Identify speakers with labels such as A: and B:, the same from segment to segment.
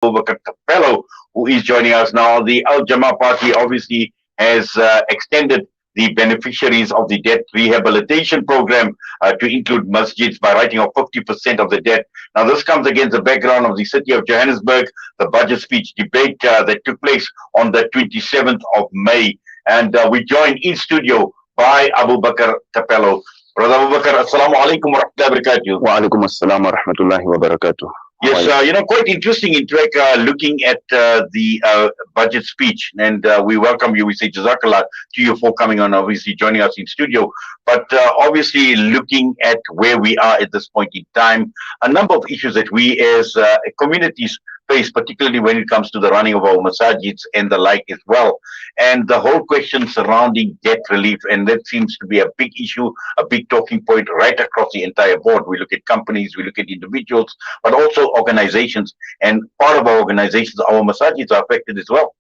A: Abubakar fellow who is joining us now. The Al Jama Party obviously has extended the beneficiaries of the debt rehabilitation program to include masjids by writing off 50% of the debt. Now, this comes against the background of the city of Johannesburg, the budget speech debate that took place on the 27th of May. And we joined in studio by Abu Bakr Capello. Brother Abu Bakr, Assalamu alaikum wa rahmatullahi wa barakatuh.
B: Wa alaikum assalam wa rahmatullahi wa barakatuh.
A: Yes, quite interesting in track looking at the budget speech, and we welcome you. We say Jazakallah to you for coming on, obviously joining us in studio. But obviously looking at where we are at this point in time, a number of issues that we as communities face, particularly when it comes to the running of our masajids and the like as well. And the whole question surrounding debt relief, and that seems to be a big issue, a big talking point right across the entire board. We look at companies, we look at individuals, but also organizations. And part of our organizations, our masajids are affected as well.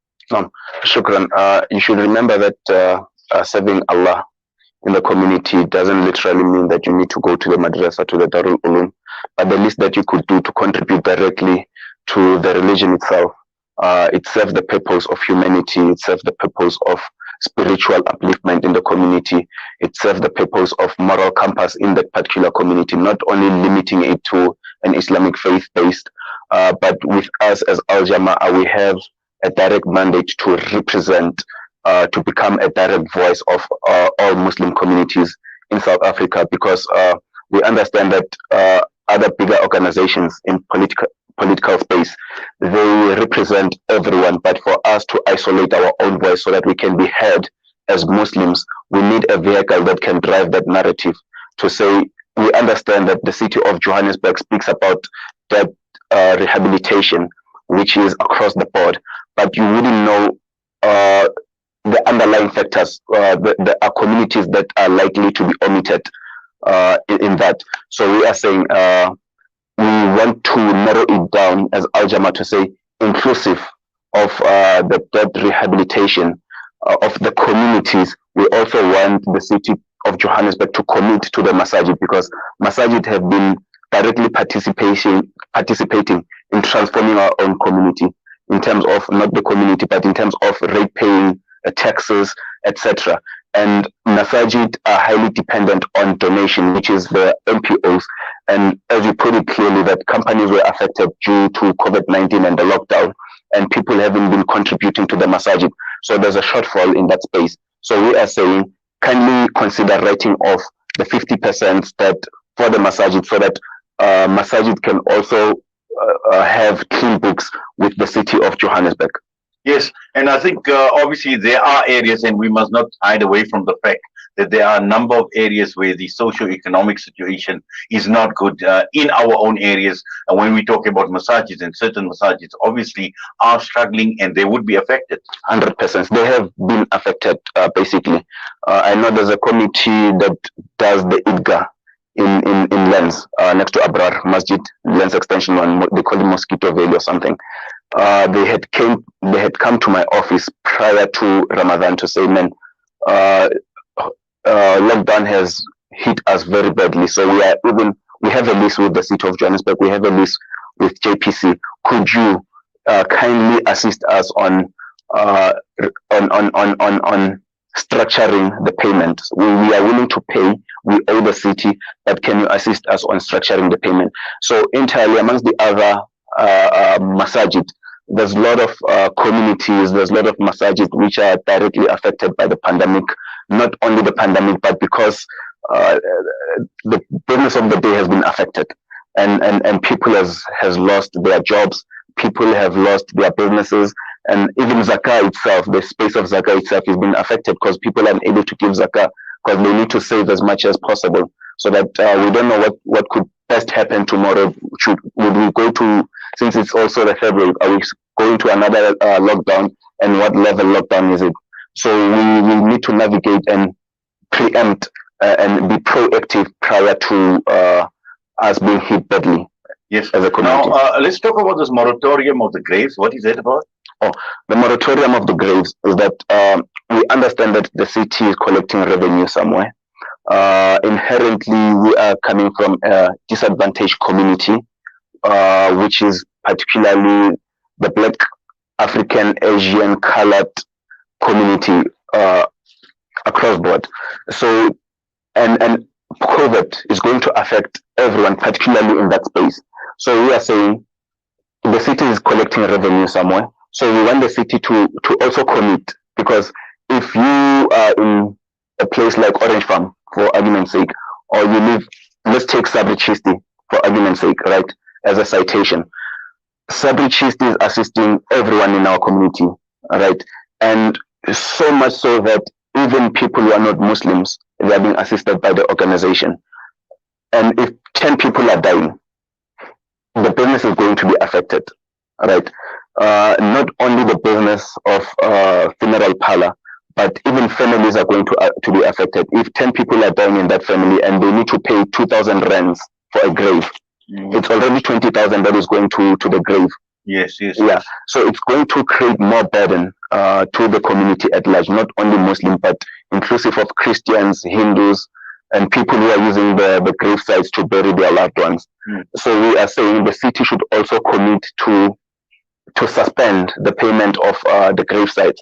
B: Shukran. You should remember that serving Allah in the community doesn't literally mean that you need to go to the madrasa, to the Darul Ulum, but the least that you could do to contribute directly to the religion itself. It serves the purpose of humanity. It serves the purpose of spiritual upliftment in the community. It serves the purpose of moral compass in that particular community, not only limiting it to an Islamic faith-based, but with us as Al Jama'ah, we have a direct mandate to represent, to become a direct voice of all Muslim communities in South Africa, because we understand that other bigger organizations in political space, they represent everyone, but for us to isolate our own voice so that we can be heard as Muslims, we need a vehicle that can drive that narrative to say, we understand that the city of Johannesburg speaks about debt rehabilitation, which is across the board, but you wouldn't know the underlying factors. There are communities that are likely to be omitted in that. So we are saying we want to narrow it down as Al Jama to say inclusive of the debt rehabilitation of the communities. We also want the city of Johannesburg to commit to the masajid, because masajid have been directly participating in transforming our own community in terms of not the community, but in terms of rate paying, taxes, etc. And masajid are highly dependent on donation, which is the MPOs. And as you put it clearly, that companies were affected due to COVID-19 and the lockdown, and people haven't been contributing to the masajid. So there's a shortfall in that space. So we are saying, kindly consider writing off the 50% that for the masajid, so that masajid can also have clean books with the city of Johannesburg.
A: Yes, and I think obviously there are areas, and we must not hide away from the fact that there are a number of areas where the socio-economic situation is not good in our own areas. And when we talk about masajids, and certain masajids obviously are struggling and they would be affected.
B: 100%. They have been affected, basically. I know there's a committee that does the Idga in Lens, next to Abrar Masjid, Lens Extension 1, they call it Mosquito Valley or something. They had come to my office prior to Ramadan to say, man, lockdown has hit us very badly. So we have a list with the city of Johannesburg. We have a list with JPC. Could you kindly assist us on structuring the payment? We are willing to pay. We owe the city, but can you assist us on structuring the payment? So entirely amongst the other masajid, there's a lot of communities, there's a lot of masajid which are directly affected by the pandemic. Not only the pandemic, but because the business of the day has been affected, and people has lost their jobs, people have lost their businesses, and even zakah itself, the space of zakah itself is being affected because people are unable to give zakah because they need to save as much as possible. So that we don't know what could best happen tomorrow. Would we go to, since it's also the February, are we going to another lockdown, and what level lockdown is it? So we need to navigate and preempt and be proactive prior to us being hit badly.
A: Yes.
B: As a community.
A: Now, let's talk about this moratorium of the graves. What is that about?
B: Oh, the moratorium of the graves is that we understand that the city is collecting revenue somewhere. Inherently, we are coming from a disadvantaged community, which is particularly the Black, African, Asian, colored community across board. So, and COVID is going to affect everyone, particularly in that space. So we are saying the city is collecting revenue somewhere. So we want the city to also commit, because if you are in a place like Orange Farm, for argument's sake, or you live, let's take Sabri Chisti for argument's sake, right, as a citation. Sabri Chisti is assisting everyone in our community, right? And so much so that even people who are not Muslims, they are being assisted by the organization. And if 10 people are dying, the business is going to be affected, right? Not only the business of funeral parlor, but even families are going to be affected. If 10 people are dying in that family and they need to pay 2,000 rands for a grave, it's already 20,000 that is going to the grave.
A: Yes.
B: Yeah. So it's going to create more burden to the community at large, not only Muslim, but inclusive of Christians, Hindus, and people who are using the grave sites to bury their loved ones. So we are saying the city should also commit to suspend the payment of the grave sites,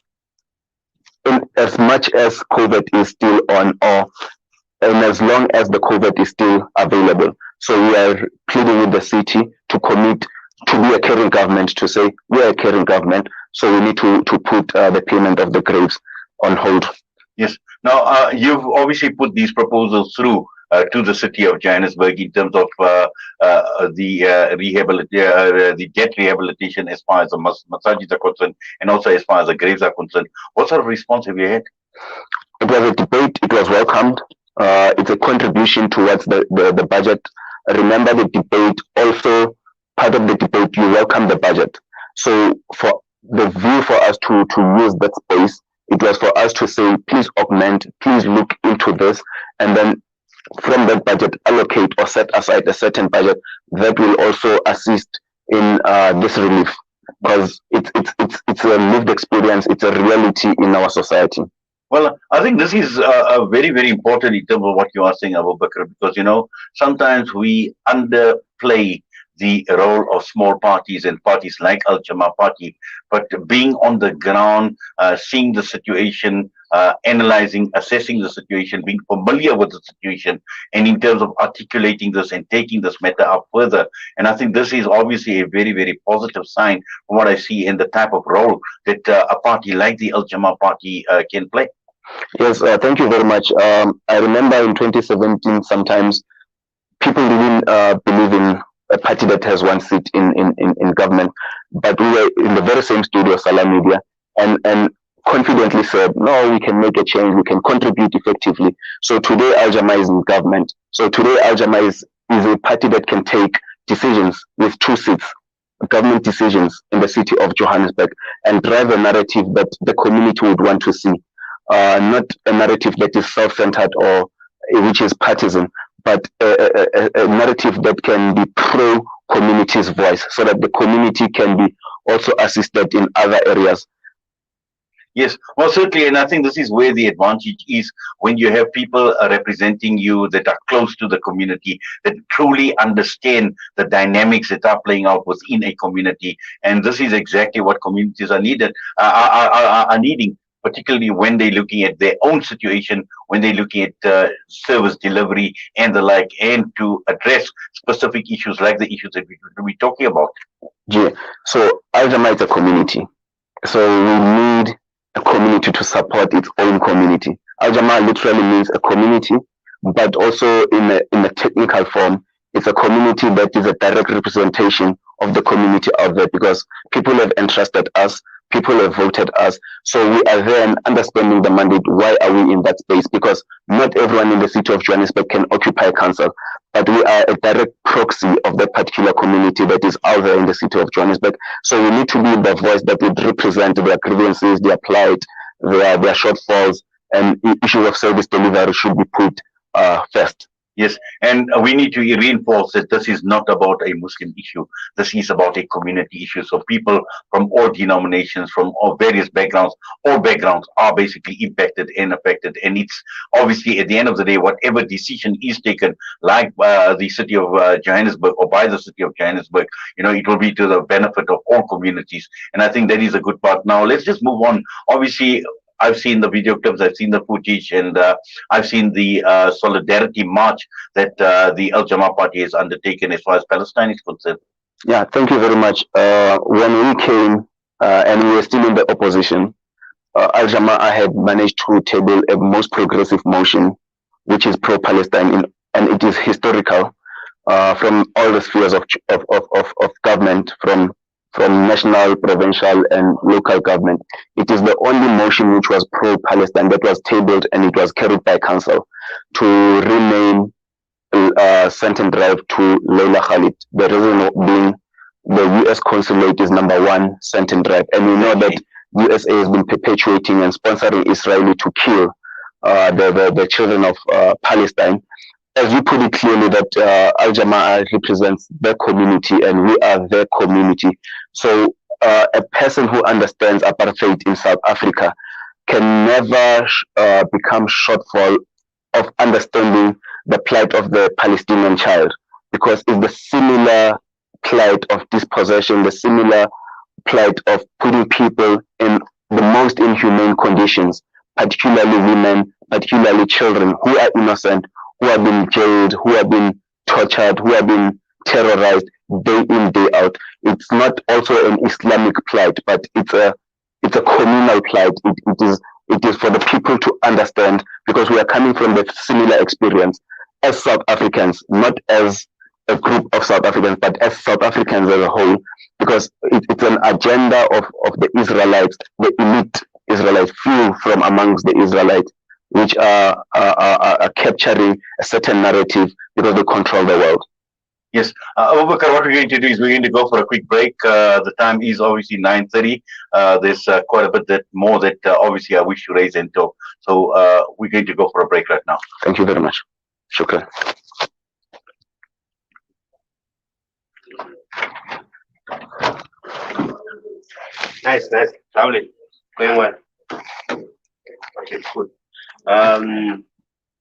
B: in as much as COVID is still on, and as long as the COVID is still available. So we are pleading with the city to commit to be a caring government, to say we are a caring government, so we need to put the payment of the graves on hold.
A: Yes. Now, you've obviously put these proposals through to the city of Johannesburg in terms of the debt rehabilitation as far as the masajid are concerned, and also as far as the graves are concerned. What sort of response have you had?
B: It was a debate. It was welcomed. It's a contribution towards the budget. Remember the debate. Also, part of the debate, you welcome the budget. So for the view for us to use that space, it was for us to say, please augment, please look into this, and then from that budget allocate or set aside a certain budget that will also assist in this relief, because it's a lived experience, it's a reality in our society.
A: Well, I think this is very, very important in terms of what you are saying, Abu Bakr, because, sometimes we underplay the role of small parties and parties like Al Jama Party, but being on the ground, seeing the situation, analyzing, assessing the situation, being familiar with the situation, and in terms of articulating this and taking this matter up further. And I think this is obviously a very, very positive sign from what I see in the type of role that a party like the Al Jama Party can play.
B: Yes, thank you very much. I remember in 2017, sometimes people didn't believe in a party that has one seat in government, but we were in the very same studio, Salam Media, and confidently said, no, we can make a change, we can contribute effectively. So today Al Jama is in government. So today Al Jama is a party that can take decisions with 2 seats, government decisions in the city of Johannesburg, and drive a narrative that the community would want to see. Not a narrative that is self-centered or which is partisan, but a narrative that can be pro-community's voice, so that the community can be also assisted in other areas.
A: Yes, well, certainly, and I think this is where the advantage is when you have people representing you that are close to the community, that truly understand the dynamics that are playing out within a community, and this is exactly what communities are needing, particularly when they're looking at their own situation, when they're looking at service delivery and the like, and to address specific issues like the issues that we're talking about.
B: Yeah. So Al Jama is a community. So we need a community to support its own community. Al Jama literally means a community, but also in a technical form, it's a community that is a direct representation of the community out there, because people have entrusted us, people have voted us. So we are then understanding the mandate. Why are we in that space? Because not everyone in the city of Johannesburg can occupy a council, but we are a direct proxy of that particular community that is out there in the city of Johannesburg. So we need to be the voice that would represent their grievances, their plight, their shortfalls, and issues of service delivery should be put first.
A: Yes, and we need to reinforce that this is not about a Muslim issue. This is about a community issue. So people from all denominations, from all various backgrounds, all backgrounds are basically impacted and affected. And it's obviously at the end of the day, whatever decision is taken, like the city of Johannesburg or by the city of Johannesburg, it will be to the benefit of all communities. And I think that is a good part. Now, let's just move on. Obviously, I've seen the video clips, I've seen the footage, and I've seen the solidarity march that the Al Jamaa party has undertaken as far as Palestine is concerned.
B: Yeah, thank you very much. When we came and we were still in the opposition, Al Jamaa had managed to table a most progressive motion, which is pro-Palestine, and it is historical from all the spheres of government, from national, provincial, and local government. It is the only motion which was pro-Palestine that was tabled, and it was carried by council to rename Sandton Drive to Leila Khalid. The reason being the U.S. consulate is number 1, Sandton Drive, and we know that USA has been perpetuating and sponsoring Israel to kill the children of Palestine. As you put it clearly, that Al Jamaa represents their community and we are their community. So a person who understands apartheid in South Africa can never become shortfall of understanding the plight of the Palestinian child, because it's the similar plight of dispossession, the similar plight of putting people in the most inhumane conditions, particularly women, particularly children who are innocent, who have been jailed, who have been tortured, who have been terrorized day in, day out. It's not also an Islamic plight, but it's a communal plight. It is for the people to understand, because we are coming from the similar experience as South Africans, not as a group of South Africans, but as South Africans as a whole, because it's an agenda of the Israelites, the elite Israelites, few from amongst the Israelites, which are capturing a certain narrative because they control the world.
A: Yes, Abubakar, what we're going to do is we're going to go for a quick break. The time is obviously 9:30. There's quite a bit more that obviously I wish to raise and talk. So we're going to go for a break right now.
B: Thank you very much. Shukran.
C: Nice. Lovely. Going well. Okay, good.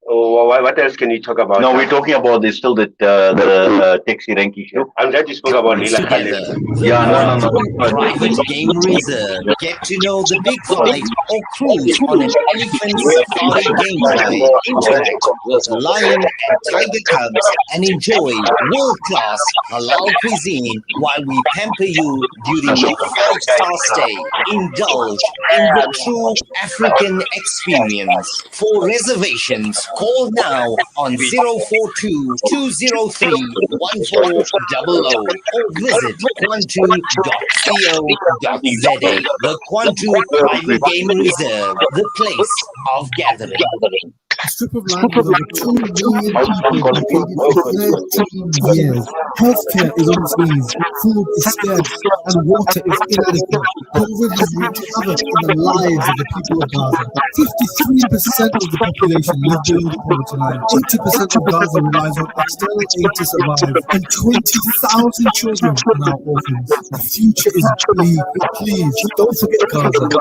C: What else can you talk about?
A: No, we're talking about the taxi rank issue.
C: I'm glad you spoke about Leila Khalid.
A: Yeah, no.
D: Private game reserve. Get to know the big five or cruise on an elephant safari game ride. Interact with lion and tiger cubs and enjoy world-class halal cuisine while we pamper you during your 5-star stay. Indulge in the true African experience. For reservations, call now on 042-203-1400 or visit kwantu.co.za. The Kwantu Private Game Reserve, the place of gathering.
E: A strip of land with over 2 million people blockaded for 13 years. Healthcare is on its knees, food is scarce, and water is inadequate. COVID has wreaked havoc in the lives of the people of Gaza. 53% of the population live below the poverty line. 80% of Gaza relies on external aid to survive, and 20,000 children are now orphans. The future is bleak. Please don't forget Gaza.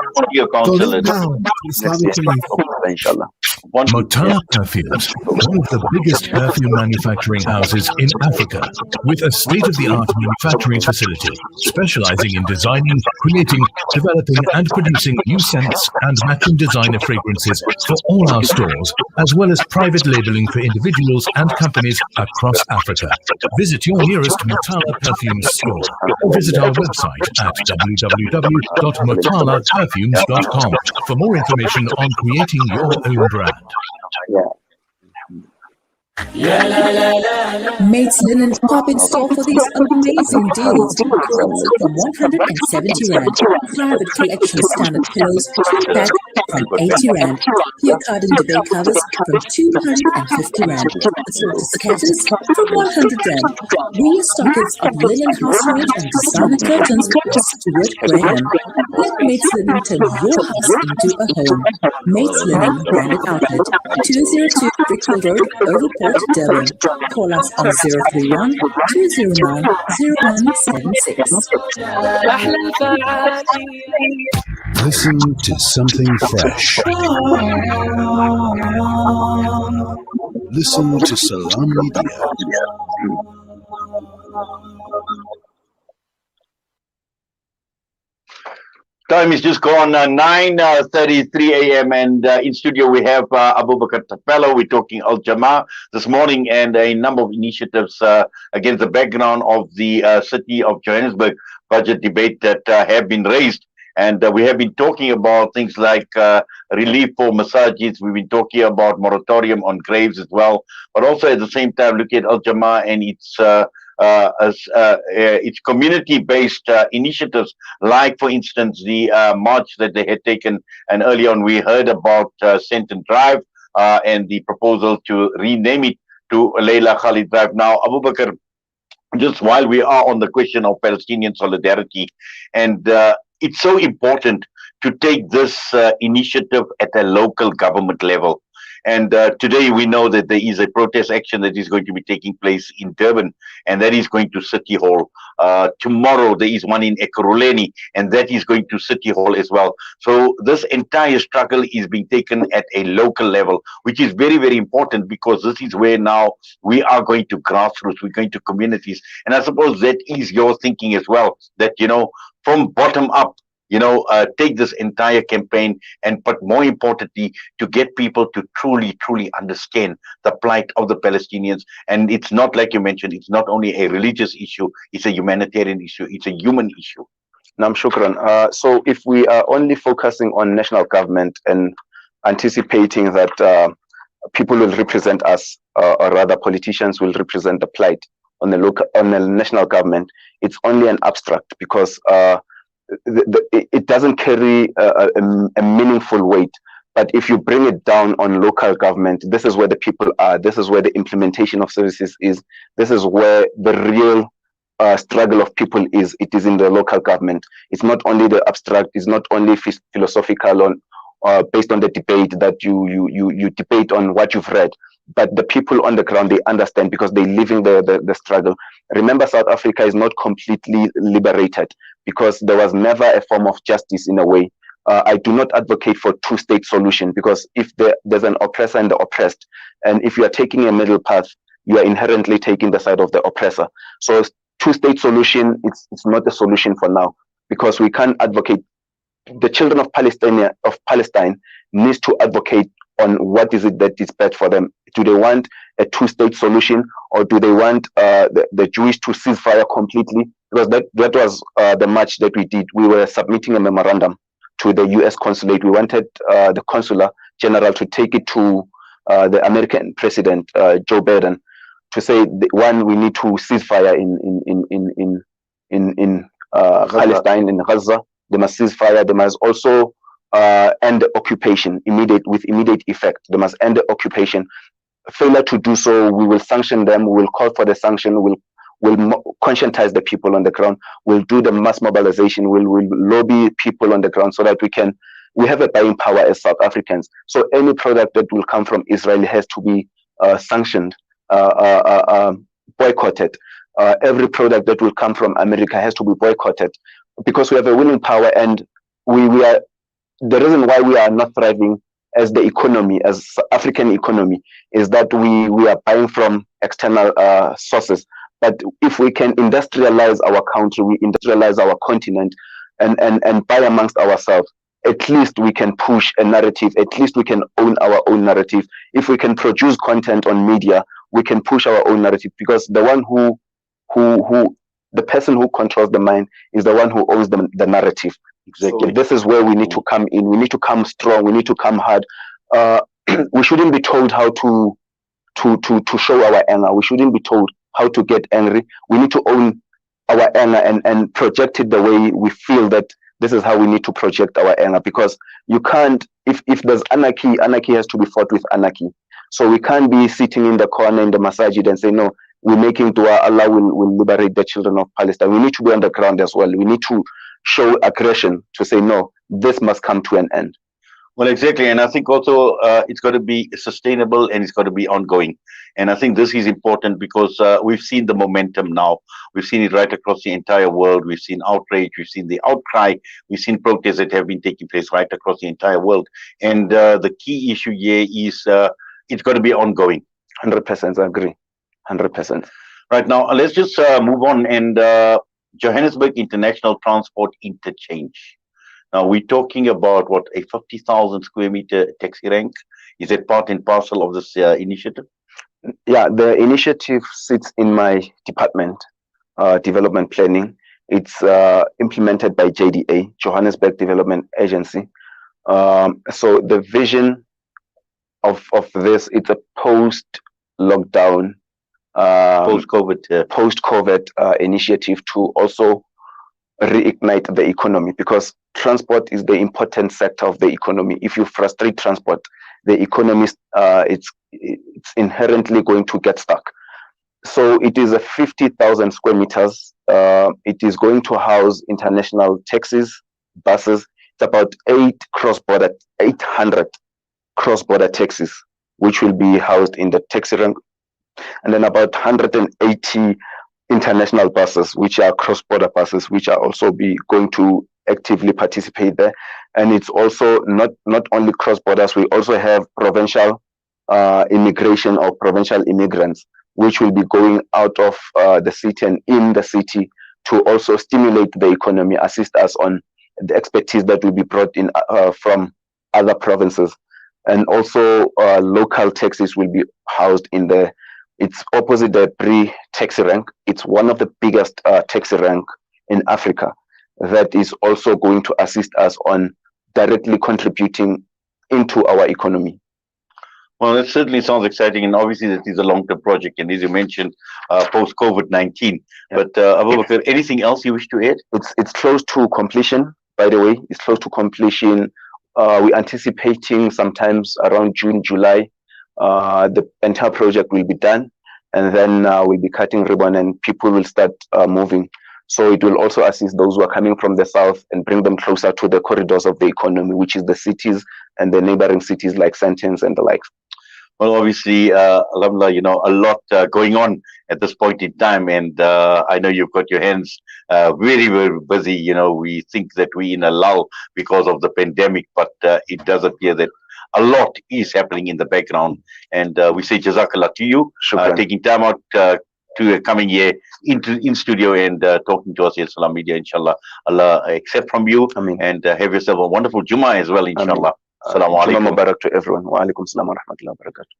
E: Donate now to Islamic Relief.
B: Inshallah.
F: Motala Perfumes, one of the biggest perfume manufacturing houses in Africa, with a state-of-the-art manufacturing facility specializing in designing, creating, developing and producing new scents and matching designer fragrances for all our stores, as well as private labeling for individuals and companies across Africa. Visit your nearest Motala Perfumes store or visit our website at www.motalaperfumes.com for more information on creating your own brand.
G: Mates Linen pop-in store for these amazing deals. Quilts from 170 Rand. Private collection standard pillows, 2-pack from 80 Rand. Your garden duvet covers from 250 Rand. Assorted scatters from 100 Rand. Real stockings of linen household and designer curtains with Stuart Graham. Let Mates Linen turn your house into a home. Mates Linen branded outlet. 202 Brickhill Road, Overport, Port Durban. Call us on 031 209 0176.
F: Listen to something fresh. Listen to Salam Media.
A: Time is just gone 9:33 a.m. and in studio we have Abu Bakr Tapello. We're talking Al Jamaa this morning and a number of initiatives against the background of the city of Johannesburg budget debate that have been raised. And we have been talking about things like relief for masajids. We've been talking about moratorium on graves as well, but also at the same time looking at Al Jamaa and its community-based initiatives, like, for instance, the march that they had taken. And early on, we heard about Senton Drive and the proposal to rename it to Leila Khalid Drive. Now, Abu Bakr, just while we are on the question of Palestinian solidarity, and it's so important to take this initiative at a local government level. And today we know that there is a protest action that is going to be taking place in Durban, and that is going to City Hall. Tomorrow there is one in Ekurhuleni, and that is going to City Hall as well. So this entire struggle is being taken at a local level, which is very, very important, because this is where now we are going to grassroots, we're going to communities. And I suppose that is your thinking as well, that, from bottom up, take this entire campaign, but more importantly, to get people to truly, truly understand the plight of the Palestinians. And it's not, like you mentioned, it's not only a religious issue, it's a humanitarian issue, it's a human issue.
B: Nam shukran. So if we are only focusing on national government and anticipating that people will represent us, or rather politicians will represent the plight on the national government, it's only an abstract, because it doesn't carry a meaningful weight. But if you bring it down on local government, this is where the people are, this is where the implementation of services is, this is where the real struggle of people is. It is in the local government. It's not only the abstract, it's not only philosophical on based on the debate that you debate on what you've read, but the people on the ground, they understand, because they're living the struggle. Remember, South Africa is not completely liberated, because there was never a form of justice in a way. I do not advocate for two-state solution, because if there's an oppressor and the oppressed, and if you are taking a middle path, you are inherently taking the side of the oppressor. So two-state solution, it's not a solution for now, because we can't advocate. The children of Palestine needs to advocate on what is it that is best for them. Do they want a two-state solution, or do they want the Jewish to cease fire completely? Because that was the march that we did. We were submitting a memorandum to the U.S. consulate. We wanted the consular general to take it to the American president, Joe Biden, to say, one, we need to cease fire in Palestine, in Gaza. They must cease fire. They must also end the occupation with immediate effect. They must end the occupation. Failure to do so, we will sanction them. We will call for the sanction. We'll conscientize the people on the ground. We'll do the mass mobilization. We'll lobby people on the ground so that we have a buying power as South Africans. So any product that will come from Israel has to be sanctioned, boycotted. Every product that will come from America has to be boycotted, because we have a willing power, and we are the reason why we are not thriving as the economy, as African economy, is that we are buying from external sources. But if we can industrialize our country, we industrialize our continent, and buy amongst ourselves, at least we can push a narrative. At least we can own our own narrative. If we can produce content on media, we can push our own narrative, because the one the person who controls the mind is the one who owns the narrative. Exactly. So this is where we need to come in. We need to come strong. We need to come hard. We shouldn't be told how to show our anger. We shouldn't be told how to get angry. We need to own our anger and project it the way we feel that this is how we need to project our anger. Because you can't, if there's anarchy has to be fought with anarchy. So we can't be sitting in the corner in the masajid and say, no, we're making dua, Allah will liberate the children of Palestine. We need to be on the ground as well. We need to show aggression to say, no, this must come to an end.
A: Well, exactly, and I think also it's got to be sustainable and it's got to be ongoing. And I think this is important because we've seen the momentum now. We've seen it right across the entire world. We've seen outrage, we've seen the outcry, we've seen protests that have been taking place right across the entire world. And the key issue here is it's got to be ongoing.
B: 100%, I agree. 100%.
A: Right now, let's just move on. And Johannesburg International Transport Interchange. Now we're talking about what, a 50,000 square meter taxi rank. Is it part and parcel of this initiative?
B: Yeah, the initiative sits in my department, development planning. It's implemented by JDA, Johannesburg Development Agency. So the vision of this, it's a post-lockdown, post-COVID initiative to also reignite the economy, because transport is the important sector of the economy. If you frustrate transport, the economy it's inherently going to get stuck. So it is a 50,000 square meters. It is going to house international taxis, buses. It's about 800 cross-border taxis, which will be housed in the taxi rank, and then about 180 international buses, which are cross-border buses, which are also be going to actively participate there. And it's also not only cross-borders, we also have provincial immigration or provincial immigrants, which will be going out of the city and in the city to also stimulate the economy, assist us on the expertise that will be brought in from other provinces. And also local taxis will be housed in the, it's opposite the pre-taxi rank. It's one of the biggest taxi rank in Africa that is also going to assist us on directly contributing into our economy.
A: Well, that certainly sounds exciting, and obviously that is a long-term project, and as you mentioned, post-COVID-19. Yeah. But Abu Bakr, anything else you wish to add?
B: It's close to completion, by the way. It's close to completion. We're anticipating sometimes around June, July, the entire project will be done, and then we'll be cutting ribbon and people will start moving. So it will also assist those who are coming from the south and bring them closer to the corridors of the economy, which is the cities and the neighboring cities like Sandton and the likes.
A: Well, obviously, Alhamdulillah, you know, a lot going on at this point in time. And I know you've got your hands very, very busy. You know, we think that we're in a lull because of the pandemic, but it does appear that a lot is happening in the background. And we say Jazakallah to you, taking time out to coming here in studio and talking to us at Salam Media, inshallah. Allah accept from you.
B: Ameen.
A: And have yourself a wonderful Jummah as well, inshallah.
B: Assalamu alaikum. Mubarak to everyone. Wa alaikum salam wa rahmatullahi wa barakatuh.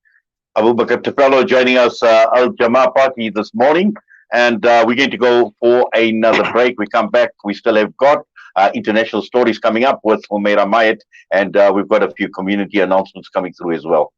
A: Abu Bakr Tafalo joining us Al Jamaa Party this morning, and we're going to go for another break. We come back, we still have got international stories coming up with Humaira Mayat, and we've got a few community announcements coming through as well.